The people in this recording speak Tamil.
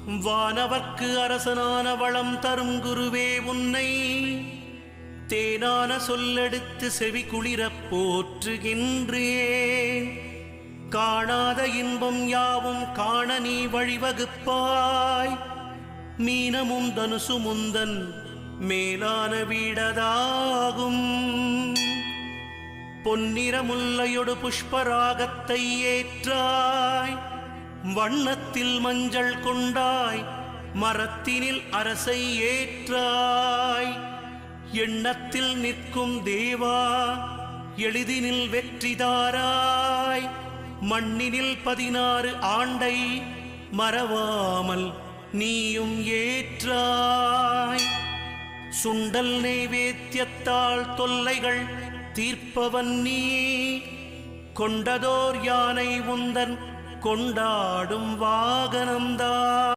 வானவர்க்கு அரசனான வளம் தரும் குருவே உன்னை தேனான சொல்லெடுத்து செவி குளிரப் போற்றுகின்றேன். காணாத இன்பம் யாவும் காண நீ வழிவகுப்பாய். மீனமும் தனுசுமுந்தன் மேலான வீடதாகும். பொன்னிறமுல்லையொடு புஷ்பராகத்தை ஏற்றாய். வண்ணத்தில் மஞ்சள் கொண்டாய். மரத்தினில் அரசை ஏற்றாய். எண்ணத்தில் நிற்கும் தேவா எளிதினில் வெற்றிதாராய். மண்ணினில் 16 ஆண்டை மறவாமல் நீயும் ஏற்றாய். சுண்டல் நைவேத்தியத்தால் தொல்லைகள் தீர்ப்பவன் நீ. கொண்டதோர் யானை உந்தன் கொண்டாடும் வாகனம்தான்.